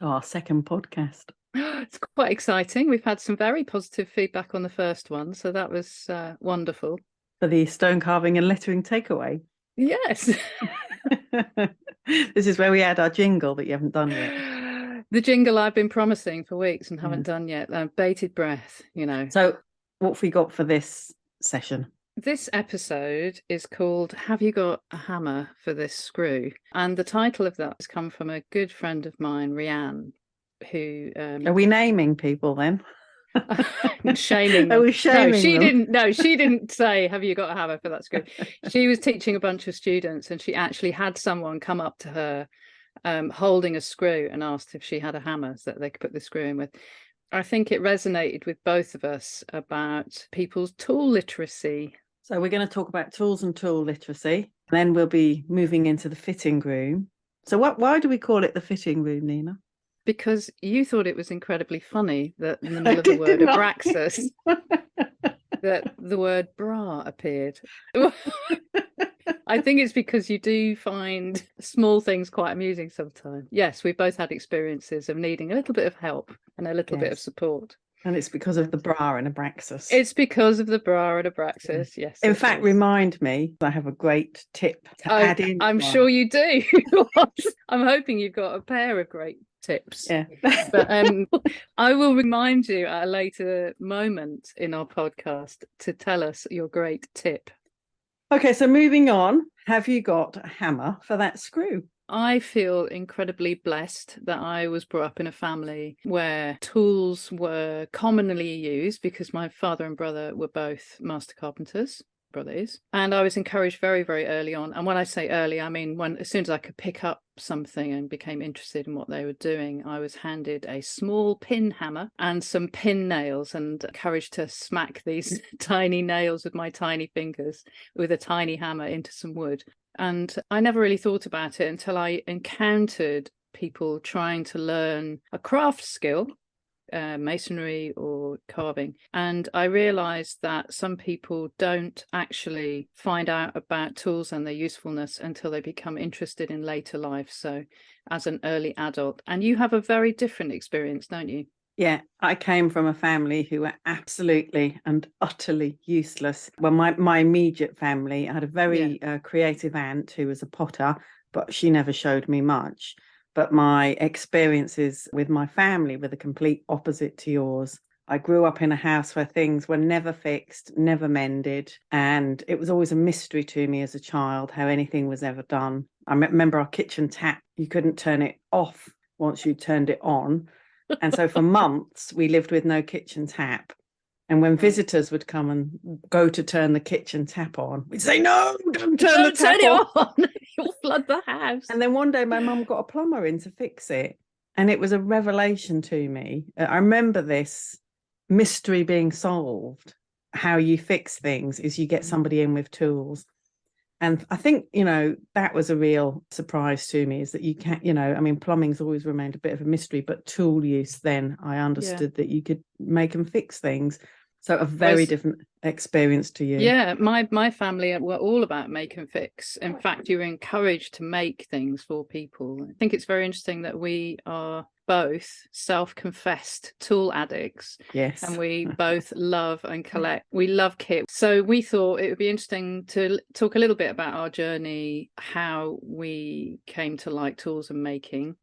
Our second podcast. It's quite exciting. We've had some very positive feedback on the first one, so that was wonderful. For the stone carving and lettering takeaway. Yes. This is where we add our jingle that you haven't done yet. The jingle I've been promising for weeks and haven't done yet. Bated breath, you know. So what have we got for this session? This episode is called Have You Got a Hammer for This Screw? And the title of that has come from a good friend of mine, Rianne, who... Are we naming people then? Shaming them. Are we shaming them? She didn't say, have you got a hammer for that screw? She was teaching a bunch of students and she actually had someone come up to her holding a screw and asked if she had a hammer so that they could put the screw in with. I think it resonated with both of us about people's tool literacy. So we're going to talk about tools and tool literacy. Then we'll be moving into the fitting room. So why do we call it the fitting room, Nina? Because you thought it was incredibly funny that in the middle of the word abraxas, that the word bra appeared. I think it's because you do find small things quite amusing sometimes. Yes, we both had experiences of needing a little bit of help and a little bit of support. And it's because of the bra and abraxas. It's because of the bra and abraxas, yes. In fact, remind me, I have a great tip to add in. I'm sure you do. I'm hoping you've got a pair of great tips. Yeah. But I will remind you at a later moment in our podcast to tell us your great tip. Okay, so moving on, have you got a hammer for that screw? I feel incredibly blessed that I was brought up in a family where tools were commonly used because my father and brother were both master carpenters. Brothers, and I was encouraged very, very early on. And when I say early, I mean as soon as I could pick up something and became interested in what they were doing, I was handed a small pin hammer and some pin nails and encouraged to smack these tiny nails with my tiny fingers with a tiny hammer into some wood. And I never really thought about it until I encountered people trying to learn a craft skill, masonry or carving, and I realized that some people don't actually find out about tools and their usefulness until they become interested in later life, so as an early adult. And you have a very different experience, don't you? Yeah, I came from a family who were absolutely and utterly useless. Well, my immediate family, I had a very creative aunt who was a potter, but she never showed me much. But my experiences with my family were the complete opposite to yours. I grew up in a house where things were never fixed, never mended. And it was always a mystery to me as a child how anything was ever done. I remember our kitchen tap, you couldn't turn it off once you turned it on. And so for months, we lived with no kitchen tap. And when visitors would come and go to turn the kitchen tap on, we'd say, no, don't turn the tap on. You'll flood the house. And then one day my mum got a plumber in to fix it. And it was a revelation to me. I remember this mystery being solved. How you fix things is you get somebody in with tools. And I think, that was a real surprise to me, is that you can't, I mean, plumbing's always remained a bit of a mystery, but tool use, then I understood that you could make and fix things. So a very different experience to you. Yeah, my family were all about make and fix. In fact, you were encouraged to make things for people. I think it's very interesting that we are both self-confessed tool addicts. Yes. And we both love and collect. We love kit. So we thought it would be interesting to talk a little bit about our journey, how we came to like tools and making,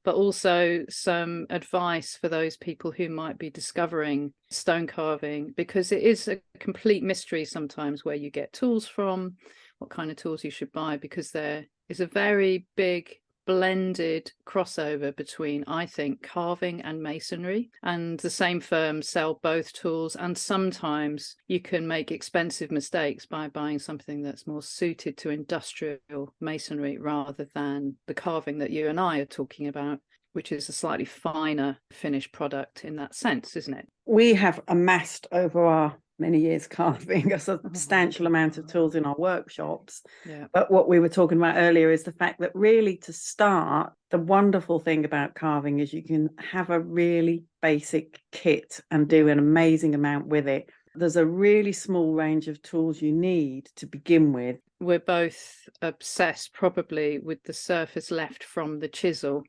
but also some advice for those people who might be discovering stone carving, because it is a complete mystery sometimes where you get tools from, what kind of tools you should buy, because there is a very big blended crossover between, I think, carving and masonry, and the same firms sell both tools, and sometimes you can make expensive mistakes by buying something that's more suited to industrial masonry rather than the carving that you and I are talking about, which is a slightly finer finished product in that sense, isn't it? We have amassed over our many years carving a substantial amount of tools in our workshops. Yeah. But what we were talking about earlier is the fact that really, to start, the wonderful thing about carving is you can have a really basic kit and do an amazing amount with it. There's a really small range of tools you need to begin with. We're both obsessed probably with the surface left from the chisel.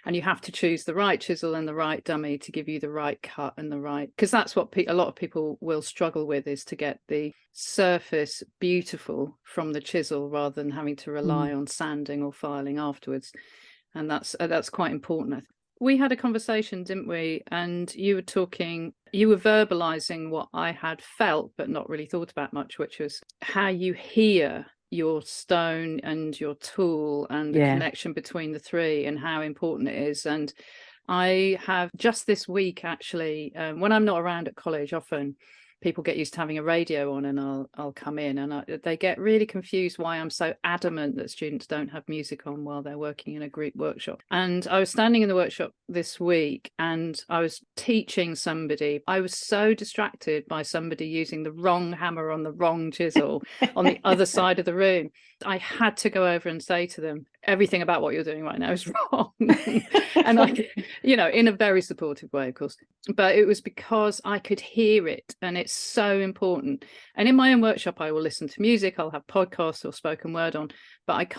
and you have to choose the right chisel and the right dummy to give you the right cut and the right, because that's what a lot of people will struggle with, is to get the surface beautiful from the chisel rather than having to rely on sanding or filing afterwards. And that's quite important. We had a conversation, didn't we? And you were verbalizing what I had felt but not really thought about much, which was how you hear your stone and your tool and the connection between the three and how important it is. And I have just this week, actually, when I'm not around at college, often people get used to having a radio on, and I'll come in, and they get really confused why I'm so adamant that students don't have music on while they're working in a group workshop. And I was standing in the workshop this week and I was teaching somebody. I was so distracted by somebody using the wrong hammer on the wrong chisel on the other side of the room. I had to go over and say to them, everything about what you're doing right now is wrong. And I, in a very supportive way, of course, but it was because I could hear it, and it's so important. And in my own workshop, I will listen to music, I'll have podcasts or spoken word on, but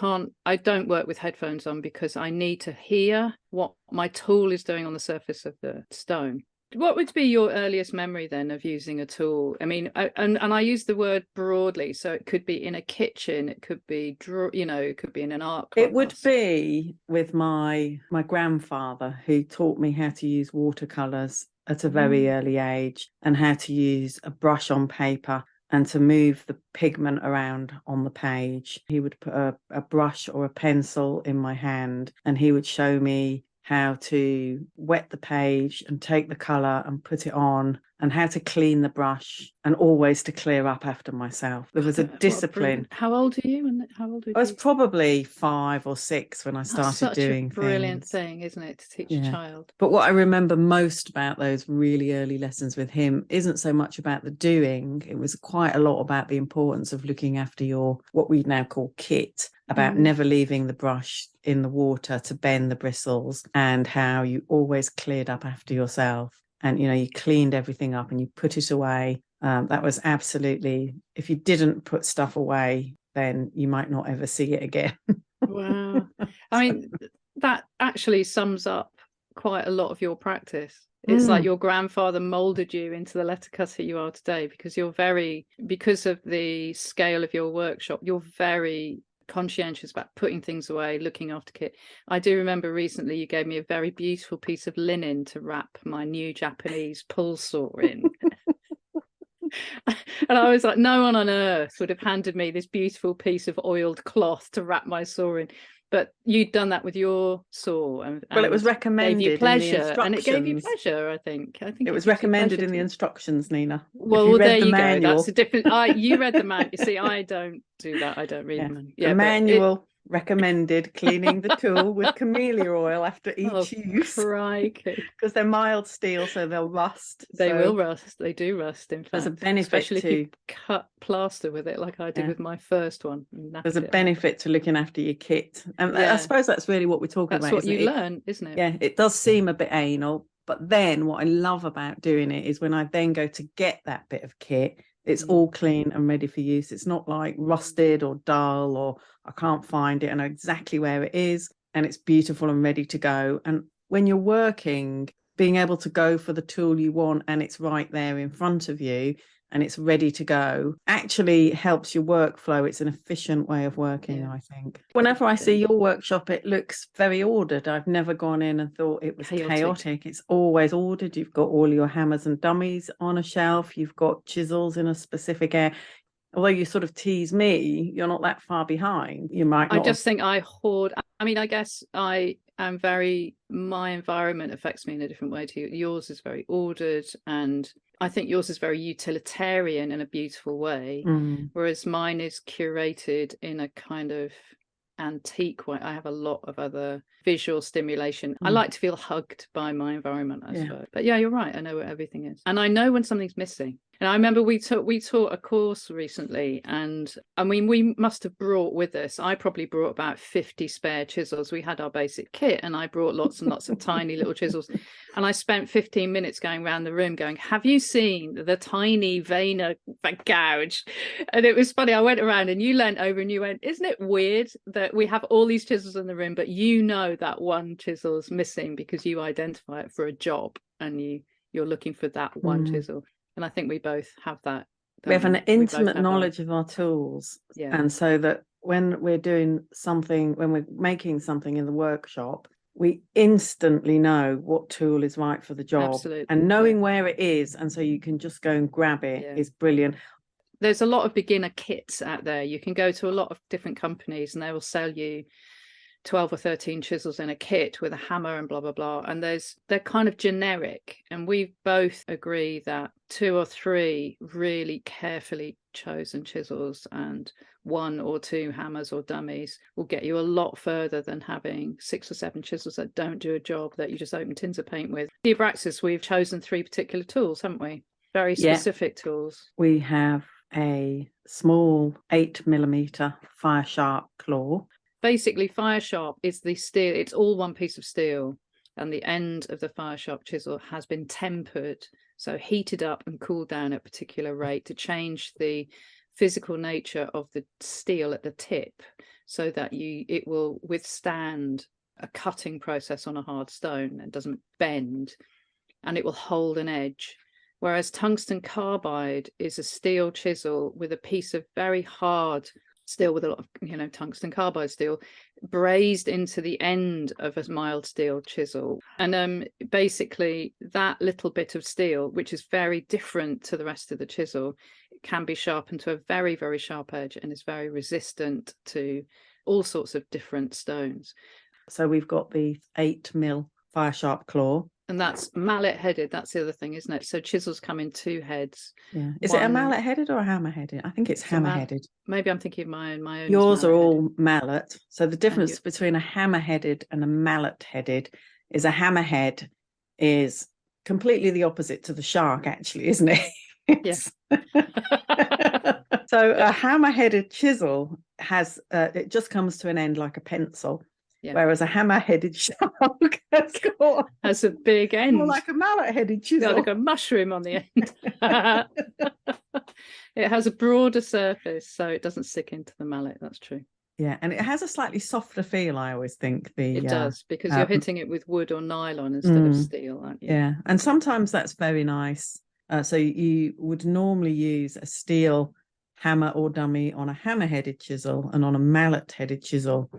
I don't work with headphones on because I need to hear what my tool is doing on the surface of the stone. What would be your earliest memory then of using a tool? I mean, and I use the word broadly, so it could be in a kitchen, it could be it could be in an art class. It would be with my grandfather, who taught me how to use watercolors at a very early age, and how to use a brush on paper and to move the pigment around on the page. He would put a brush or a pencil in my hand, and he would show me how to wet the page and take the colour and put it on, and how to clean the brush, and always to clear up after myself. There was a discipline. How old are you? I was probably 5 or 6 when I started doing things. Such a brilliant things. thing, isn't it, to teach a child? But what I remember most about those really early lessons with him isn't so much about the doing. It was quite a lot about the importance of looking after your, what we now call kit, about never leaving the brush in the water to bend the bristles, and how you always cleared up after yourself. And, you cleaned everything up and you put it away. That was absolutely, if you didn't put stuff away, then you might not ever see it again. Wow. I mean, that actually sums up quite a lot of your practice. It's like your grandfather molded you into the letter cutter you are today, because because of the scale of your workshop, you're very conscientious about putting things away, looking after kit. I do remember recently you gave me a very beautiful piece of linen to wrap my new Japanese pull saw in. And I was like, no one on earth would have handed me this beautiful piece of oiled cloth to wrap my saw in. But you'd done that with your saw. Well, it was recommended. Gave you pleasure, and it gave you pleasure. I think it was recommended in the instructions, Nina. Well, there you go. That's a different. You read the manual. You see, I don't do that. I don't read the manual. The manual recommended cleaning the tool with camellia oil after each use. Because they're mild steel, so they'll rust. They will rust. They do rust. In fact, there's a benefit, especially if you cut plaster with it, like I did with my first one. There's a benefit to looking after your kit, and I suppose that's really what we're talking about. That's what you learn, isn't it? Yeah, it does seem a bit anal, but then what I love about doing it is when I then go to get that bit of kit, it's all clean and ready for use. It's not like rusted or dull, or I can't find it. I know exactly where it is, and it's beautiful and ready to go. And when you're working, being able to go for the tool you want and it's right there in front of you and it's ready to go actually helps your workflow. It's an efficient way of working, I think. Whenever I see your workshop, it looks very ordered. I've never gone in and thought it was chaotic. It's always ordered. You've got all your hammers and dummies on a shelf. You've got chisels in a specific area. Although you sort of tease me, you're not that far behind. You might not. I just think I hoard. I mean, I guess I am my environment affects me in a different way to you. Yours is very ordered, and I think yours is very utilitarian in a beautiful way, whereas mine is curated in a kind of antique way. I have a lot of other visual stimulation. I like to feel hugged by my environment, I suppose. But yeah, you're right. I know where everything is, and I know when something's missing. And I remember we taught a course recently, and I mean, we must have brought with us, I probably brought about 50 spare chisels. We had our basic kit, and I brought lots and lots of tiny little chisels. And I spent 15 minutes going around the room going, have you seen the tiny veiner gouge? And it was funny. I went around and you leant over and you went, isn't it weird that we have all these chisels in the room, but you know that one chisel's missing because you identify it for a job and you're looking for that one chisel. And I think we both have that. We have an intimate knowledge of our tools. Yeah. And so that when we're doing something, when we're making something in the workshop, we instantly know what tool is right for the job. Absolutely. And knowing where it is, and so you can just go and grab it is brilliant. There's a lot of beginner kits out there. You can go to a lot of different companies and they will sell you 12 or 13 chisels in a kit with a hammer and blah blah blah, and they're kind of generic, and we both agree that 2 or 3 really carefully chosen chisels and 1 or 2 hammers or dummies will get you a lot further than having 6 or 7 chisels that don't do a job that you just open tins of paint with. The Abraxas, we've chosen 3 particular tools, haven't we? Very specific tools. We have a small 8mm fire sharp claw. Basically, fire sharp is the steel. It's all one piece of steel, and the end of the fire sharp chisel has been tempered, so heated up and cooled down at a particular rate to change the physical nature of the steel at the tip, so that it will withstand a cutting process on a hard stone and doesn't bend, and it will hold an edge. Whereas tungsten carbide is a steel chisel with a piece of very hard steel with a lot of tungsten carbide steel brazed into the end of a mild steel chisel, and basically that little bit of steel, which is very different to the rest of the chisel, can be sharpened to a very, very sharp edge and is very resistant to all sorts of different stones. So we've got the 8mm fire sharp claw. And that's mallet headed. That's the other thing, isn't it? So chisels come in 2 heads. Yeah. Is it a mallet headed or a hammer headed? I think it's hammer headed. Maybe I'm thinking of my own. Yours are all mallet. So the difference between a hammer headed and a mallet headed is a hammerhead is completely the opposite to the shark, actually, isn't it? Yes. So a hammer headed chisel has it just comes to an end like a pencil. Yeah. Whereas a hammer-headed shark has a big end, more like a mallet-headed chisel, like a mushroom on the end. It has a broader surface, so it doesn't stick into the mallet. That's true. Yeah, and it has a slightly softer feel, I always think. It does, because you're hitting it with wood or nylon instead of steel, aren't you? Yeah, and sometimes that's very nice. So you would normally use a steel hammer or dummy on a hammer-headed chisel, and on a mallet-headed chisel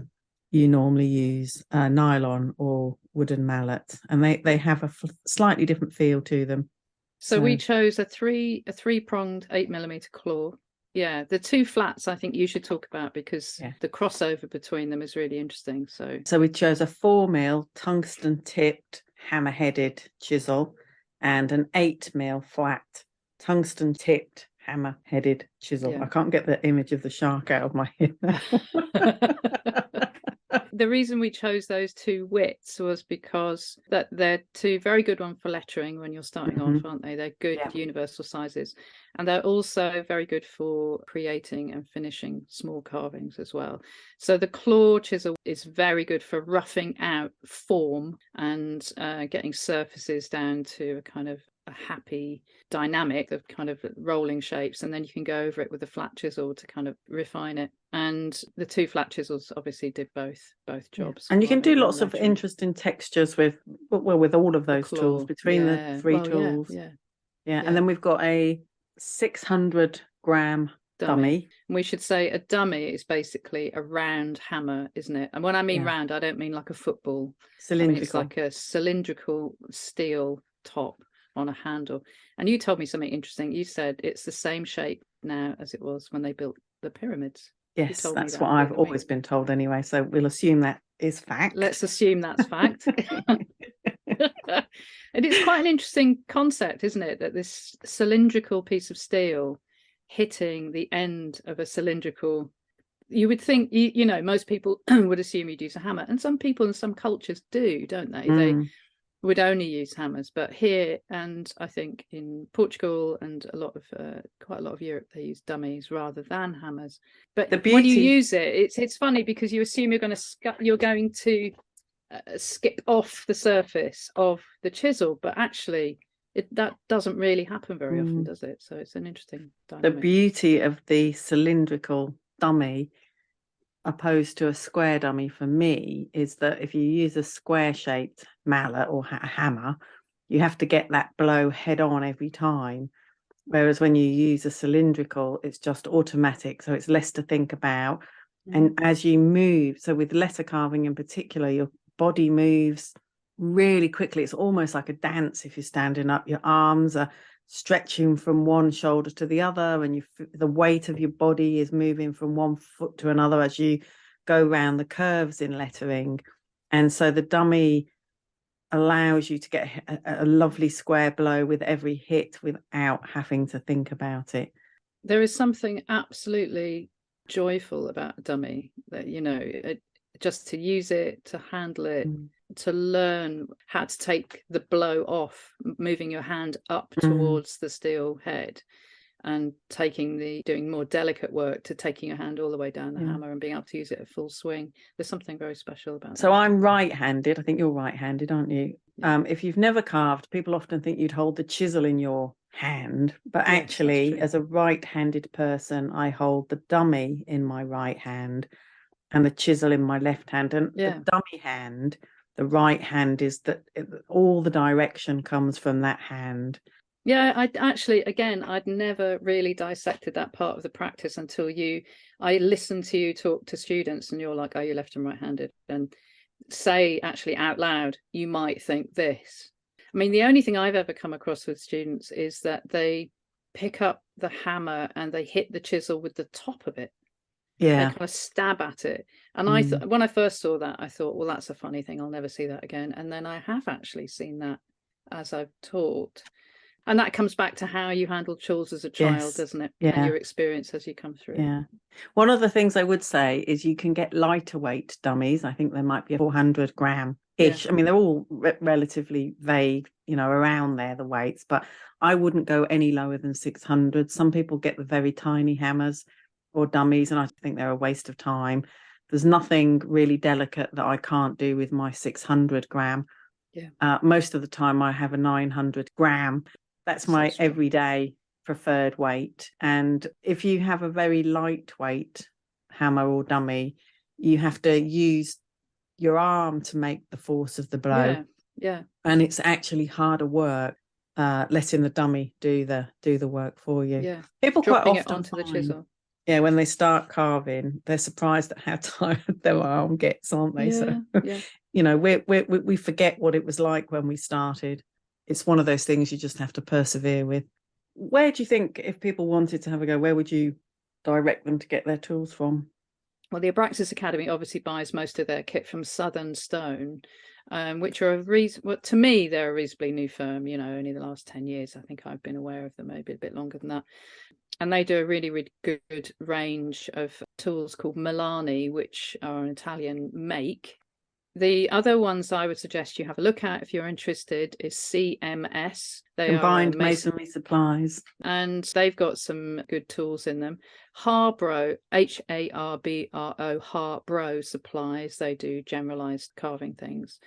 you normally use nylon or wooden mallet, and they have a slightly different feel to them. So we chose a three-pronged 8mm claw. Yeah, the 2 flats I think you should talk about, because the crossover between them is really interesting. So we chose a 4mm tungsten tipped hammer headed chisel and an 8mm flat tungsten tipped hammer headed chisel. I can't get the image of the shark out of my head now. The reason we chose those 2 widths was because that they're 2 very good ones for lettering when you're starting off, aren't they? They're good universal sizes, and they're also very good for creating and finishing small carvings as well. So the claw chisel is very good for roughing out form and getting surfaces down to a kind of a happy dynamic of kind of rolling shapes, and then you can go over it with a flat chisel to kind of refine it. And the 2 flat chisels obviously did both jobs. And you can do lots of interesting textures with all of those tools between the 3 tools. And then we've got a 600-gram dummy. And we should say a dummy is basically a round hammer, isn't it? And when I mean round, I don't mean like a football. Cylindrical. I mean, it's like a cylindrical steel top on a handle. And you told me something interesting. You said it's the same shape now as it was when they built the pyramids. Yes, that's what I've always been told anyway. So we'll assume that is fact. Let's assume that's fact. And it's quite an interesting concept, isn't it? That this cylindrical piece of steel hitting the end of a cylindrical, you would think, most people would assume you'd use a hammer. And some people in some cultures do, don't they? would only use hammers, but here, and I think in Portugal and quite a lot of Europe, they use dummies rather than hammers. But when you use it, it's funny because you assume you're going to skip off the surface of the chisel, but actually that doesn't really happen very often, does it? So it's an interesting dynamic. The beauty of the cylindrical dummy opposed to a square dummy for me is that if you use a square shaped mallet or hammer, you have to get that blow head on every time. Whereas when you use a cylindrical, it's just automatic. So it's less to think about. And as you move, so with letter carving in particular, your body moves really quickly. It's almost like a dance if you're standing up. Your arms are stretching from one shoulder to the other, and the weight of your body is moving from one foot to another as you go round the curves in lettering. And so the dummy allows you to get a lovely square blow with every hit without having to think about it. There is something absolutely joyful about a dummy, that, you know, just to use it, to handle it, to learn how to take the blow off, moving your hand up towards the steel head, and doing more delicate work to taking your hand all the way down the hammer and being able to use it at full swing. There's something very special about So that. I'm right-handed. I think you're right-handed, aren't you? Yeah. If you've never carved, people often think you'd hold the chisel in your hand, but actually, as a right-handed person, I hold the dummy in my right hand and the chisel in my left hand. And the dummy hand, the right hand, is that all the direction comes from that hand. Yeah, I'd never really dissected that part of the practice until I listened to you talk to students, and you're like, "Are you left and right-handed?" And say actually out loud, you might think this. I mean, the only thing I've ever come across with students is that they pick up the hammer and they hit the chisel with the top of it. Yeah. They kind of stab at it. And when I first saw that, I thought, well, that's a funny thing. I'll never see that again. And then I have actually seen that as I've taught. And that comes back to how you handled chores as a child, doesn't it? Yeah. And your experience as you come through. Yeah. One of the things I would say is you can get lighter weight dummies. I think there might be a 400 gram-ish. Yeah. I mean, they're all relatively vague, you know, around there, the weights, but I wouldn't go any lower than 600. Some people get the very tiny hammers or dummies, and I think they're a waste of time. There's nothing really delicate that I can't do with my 600 gram. Yeah. Most of the time I have a 900 gram. That's my everyday preferred weight. And if you have a very lightweight hammer or dummy, you have to use your arm to make the force of the blow. Yeah. And it's actually harder work letting the dummy do the work for you. Yeah. People dropping quite often it onto the chisel. Yeah, when they start carving, they're surprised at how tired their arm gets, aren't they? Yeah, so you know, we forget what it was like when we started. It's one of those things you just have to persevere with. Where do you think, if people wanted to have a go, where would you direct them to get their tools from? Well, the Abraxas Academy obviously buys most of their kit from Southern Stone, which are to me, they're a reasonably new firm, you know, only the last 10 years. I think I've been aware of them, maybe a bit longer than that. And they do a really, really good range of tools called Milani, which are an Italian make. The other ones I would suggest you have a look at if you're interested is CMS. They Combined Masonry Supplies. And they've got some good tools in them. Harbro, Harbro, Harbro Supplies. They do generalized carving things.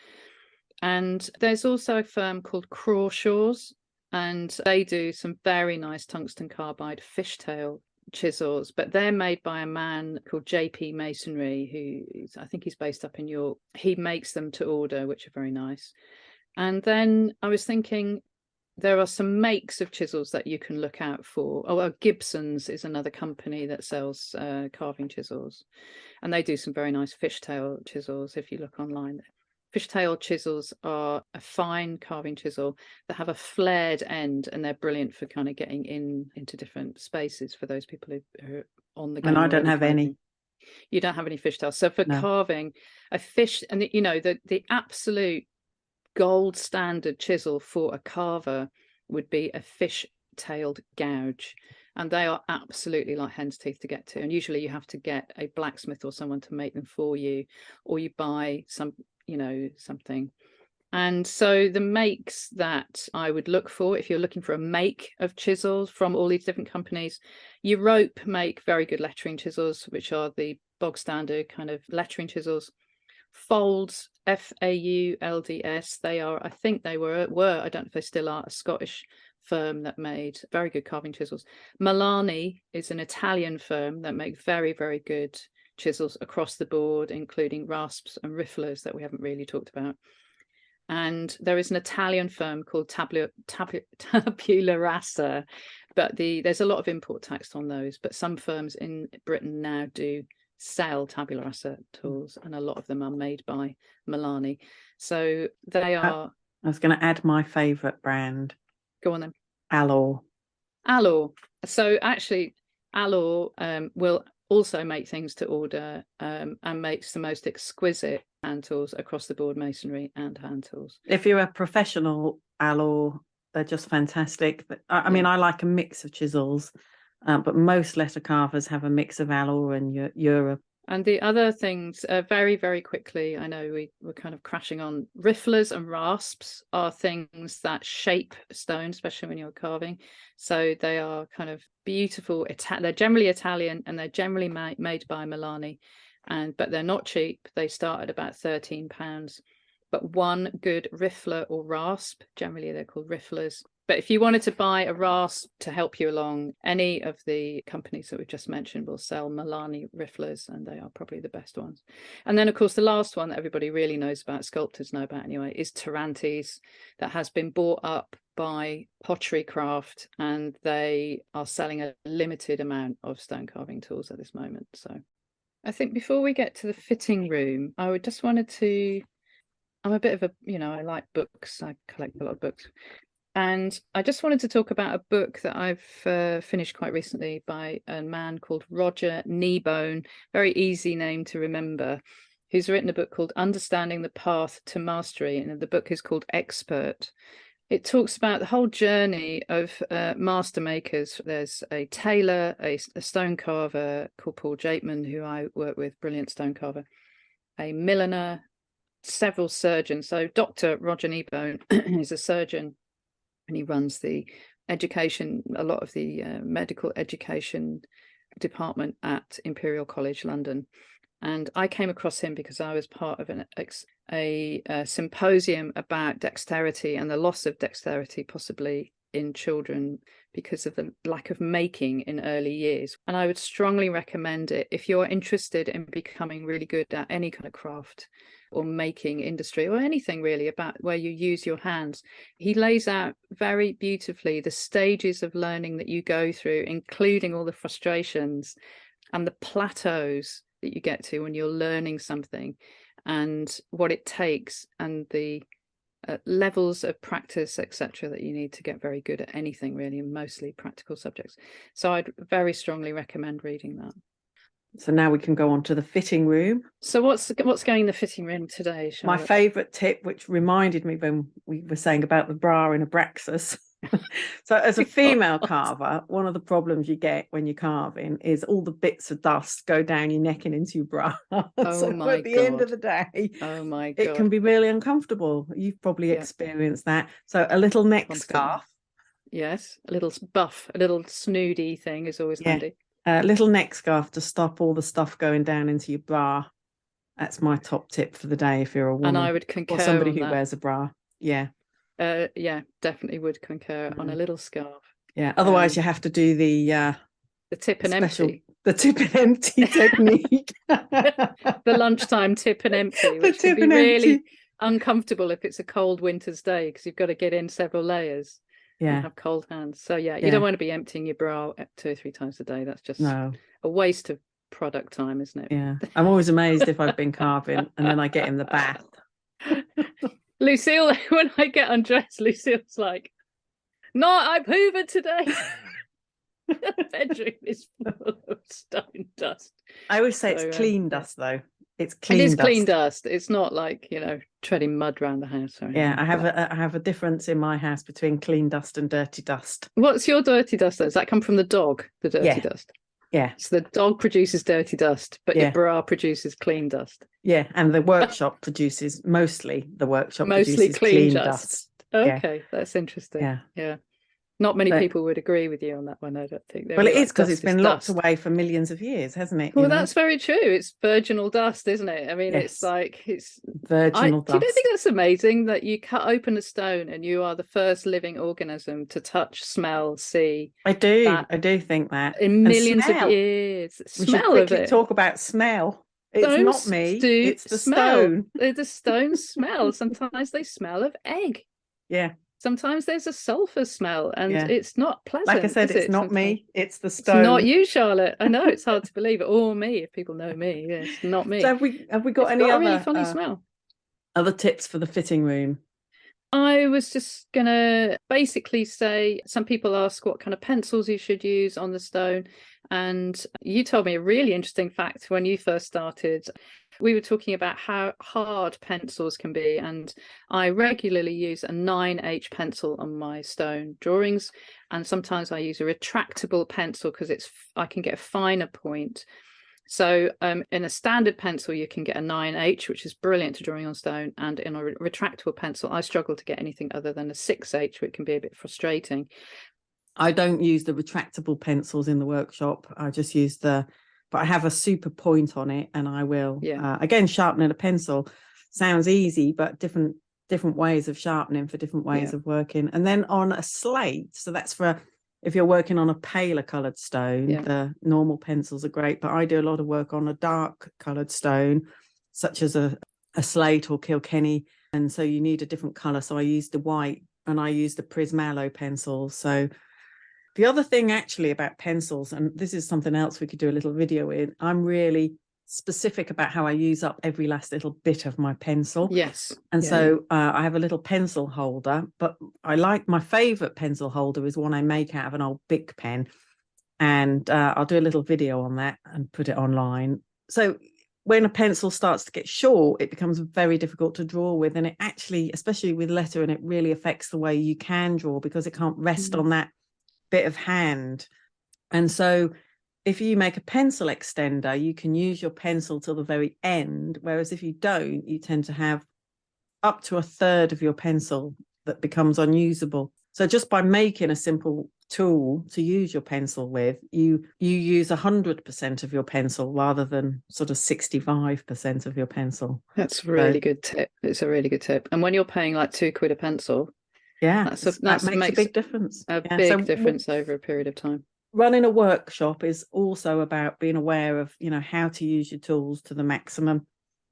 And there's also a firm called Crawshaws, and they do some very nice tungsten carbide fishtail chisels, but they're made by a man called JP Masonry, who I think he's based up in York. He makes them to order, which are very nice. And then I was thinking there are some makes of chisels that you can look out for. Gibson's is another company that sells carving chisels, and they do some very nice fishtail chisels if you look online. Fishtail chisels are a fine carving chisel that have a flared end, and they're brilliant for kind of getting into different spaces for those people who are on the go. And I don't have any. You don't have any fishtails. So for carving a fish, and you know, the absolute gold standard chisel for a carver would be a fish-tailed gouge. And they are absolutely like hen's teeth to get to. And usually you have to get a blacksmith or someone to make them for you, or you buy something And so the makes that I would look for, if you're looking for a make of chisels from all these different companies, Europe make very good lettering chisels, which are the bog standard kind of lettering chisels. Faulds, Faulds, they are, I think they were, I don't know if they still are, a Scottish firm that made very good carving chisels. Milani is an Italian firm that make very, very good chisels across the board, including rasps and rifflers that we haven't really talked about. And there is an Italian firm called Tabula Rasa, but there's a lot of import tax on those. But some firms in Britain now do sell tabula rasa tools, and a lot of them are made by Milani. So they are. I was going to add my favourite brand. Go on then. Alor. Alor. So actually, Alor will also make things to order and makes the most exquisite hand tools across the board, masonry and hand tools. If you're a professional Alor, they're just fantastic. I mean, I like a mix of chisels, but most letter carvers have a mix of Alor and Europe. And the other things, very, very quickly, I know we're kind of crashing on, rifflers and rasps are things that shape stone, especially when you're carving. So they are kind of beautiful. They're generally Italian, and they're generally made by Milani, but they're not cheap. They start at about £13. But one good riffler or rasp, generally they're called rifflers. But if you wanted to buy a rasp to help you along, any of the companies that we've just mentioned will sell Milani rifflers, and they are probably the best ones. And then, of course, the last one that everybody really knows about, sculptors know about anyway, is Tarantes, that has been bought up by Pottery Craft, and they are selling a limited amount of stone carving tools at this moment. So I think before we get to the fitting room, I would just wanted to, I'm a bit of a, I like books. I collect a lot of books. And I just wanted to talk about a book that I've finished quite recently by a man called Roger Kneebone, very easy name to remember, who's written a book called Understanding the Path to Mastery. And the book is called Expert. It talks about the whole journey of master makers. There's a tailor, a stone carver called Paul Japeman, who I work with, brilliant stone carver, a milliner, several surgeons. So Dr. Roger Kneebone is a surgeon, and he runs the education, a lot of the medical education department at Imperial College London. And I came across him because I was part of a symposium about dexterity and the loss of dexterity possibly in children because of the lack of making in early years. And I would strongly recommend it if you're interested in becoming really good at any kind of craft or making industry or anything really about where you use your hands. He lays out very beautifully the stages of learning that you go through, including all the frustrations and the plateaus that you get to when you're learning something, and what it takes, and the levels of practice, etc., that you need to get very good at anything really, and mostly practical subjects. So I'd very strongly recommend reading that. So now we can go on to the fitting room. So what's going in the fitting room today, Charlotte? My favourite tip, which reminded me when we were saying about the bra in Abraxas. So as a female carver, one of the problems you get when you're carving is all the bits of dust go down your neck and into your bra. So my at the end of the day, oh my God, it can be really uncomfortable. You've probably experienced that. So a little neck scarf. Yes, a little buff, a little snoody thing is always handy. A little neck scarf to stop all the stuff going down into your bra. That's my top tip for the day if you're a woman. And I would concur or somebody who that. wears a bra. Yeah. Definitely would concur on a little scarf. Yeah. Otherwise, you have to do the tip and empty. The tip and empty technique. The lunchtime tip and empty, which can be really uncomfortable if it's a cold winter's day because you've got to get in several layers. Yeah. And have cold hands. So you don't want to be emptying your bra 2 or 3 times a day. That's just a waste of product time, isn't it? Yeah. I'm always amazed if I've been carving and then I get in the bath. Lucille, when I get undressed, Lucille's like, "No, I've hoovered today." The bedroom is full of stone dust. I always say it's clean dust, though. It's clean. It is dust. Clean dust. It's not like treading mud around the house. Or anything. I have a difference in my house between clean dust and dirty dust. What's your dirty dust? Does that come from the dog? The dirty dust. Yeah. So the dog produces dirty dust, but your Yeah. bra produces clean dust. Yeah. And the workshop produces mostly Mostly clean dust. Yeah. Okay, that's interesting. Yeah. Yeah. Not many But, people would agree with you on that one, I don't think. They'd well, be it is like, because it's dust is been locked dust. away for millions of years, hasn't it? Well, that's very true. It's virginal dust, isn't it? I mean, it's Yes. like it's Virginal do you don't dust. think that's amazing that you cut open a stone and you are the first living organism to touch, smell, see I do. that I do think that. in And millions of smell. years? We should Smell of quickly it. talk about smell. It's not Stones me, do it's the smell. stone. The stones smell. Sometimes they smell of egg. Yeah. Sometimes there's a sulfur smell, and Yeah. it's not pleasant. Like I said, is it's it, not sometimes? me, it's the It's not stone. you, Charlotte. I know it's hard to believe it, or me if people know me. Yeah, it's not me. So have we got It's any got a other really funny smell. other tips for the fitting room? I was just gonna basically say, some people ask what kind of pencils you should use on the stone, and you told me a really interesting fact when you first started. We were talking about how hard pencils can be, and I regularly use a 9H pencil on my stone drawings, and sometimes I use a retractable pencil because I can get a finer point. So in a standard pencil, you can get a 9H, which is brilliant to drawing on stone. And in a retractable pencil, I struggle to get anything other than a 6H, which can be a bit frustrating. I don't use the retractable pencils in the workshop. I just use but I have a super point on it, and I will, again, sharpening a pencil sounds easy, but different ways of sharpening for different ways of working. And then on a slate, so that's for if you're working on a paler coloured stone, the normal pencils are great, but I do a lot of work on a dark coloured stone, such as a slate or Kilkenny, and so you need a different colour. So I use the white, and I use the Prismallo pencils. So the other thing actually about pencils, and this is something else we could do a little video in, I'm really specific about how I use up every last little bit of my pencil. Yes. And so I have a little pencil holder, but my favorite pencil holder is one I make out of an old Bic pen. And I'll do a little video on that and put it online. So when a pencil starts to get short, it becomes very difficult to draw with. And it actually, especially with lettering, it really affects the way you can draw, because it can't rest on that bit of hand. And so if you make a pencil extender, you can use your pencil till the very end, whereas if you don't, you tend to have up to a third of your pencil that becomes unusable. So just by making a simple tool to use your pencil with, you use 100% of your pencil rather than sort of 65% of your pencil. That's a really good tip. It's a really good tip. And when you're paying like £2 a pencil, that makes a big difference. A big difference over a period of time. Running a workshop is also about being aware of, how to use your tools to the maximum.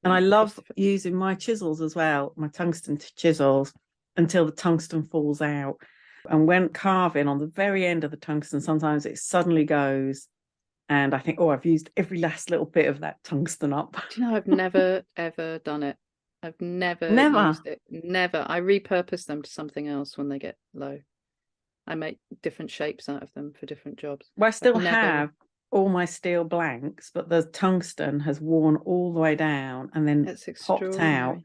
And I love using my chisels as well, my tungsten chisels, until the tungsten falls out. And when carving, on the very end of the tungsten, sometimes it suddenly goes, and I think, I've used every last little bit of that tungsten up. Do you know, I've never, ever done it. I've never used it. Never. I repurpose them to something else when they get low. I make different shapes out of them for different jobs. Well, I still have all my steel blanks, but the tungsten has worn all the way down and then popped out.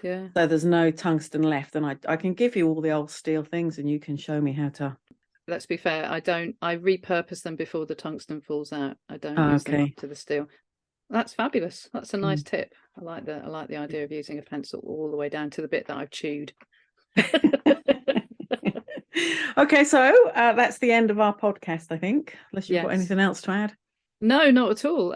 Yeah. So there's no tungsten left, and I can give you all the old steel things, and you can show me how to. Let's be fair. I repurpose them before the tungsten falls out. I don't use them up to the steel. That's fabulous. That's a nice tip. I like the idea of using a pencil all the way down to the bit that I've chewed. Okay, so that's the end of our podcast, I think, unless you've got anything else to add. No, not at all.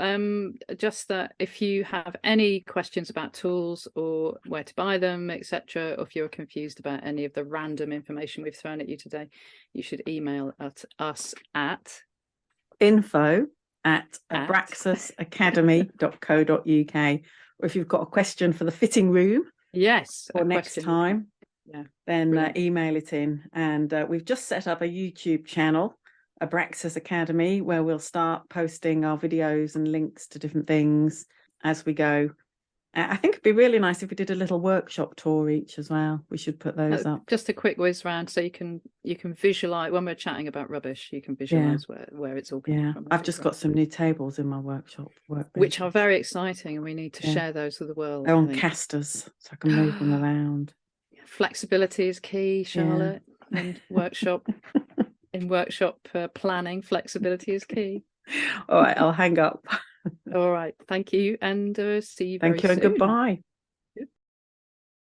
Just that if you have any questions about tools or where to buy them, etc., or if you're confused about any of the random information we've thrown at you today, you should email us at info@abraxasacademy.co.uk, or if you've got a question for the fitting room, or next time, then email it in. And we've just set up a YouTube channel, Abraxas Academy, where we'll start posting our videos and links to different things as we go. I think it'd be really nice if we did a little workshop tour each as well. We should put those up. Just a quick whiz round, so you can visualize when we're chatting about rubbish. You can visualize where it's all coming from. I've just got some new tables in my workshop, which are very exciting, and we need to share those with the world. They're on casters, so I can move them around. Flexibility is key, Charlotte, and workshop. In workshop planning, flexibility is key. All right, I'll hang up. All right. Thank you, and see you very Thank you and soon. goodbye.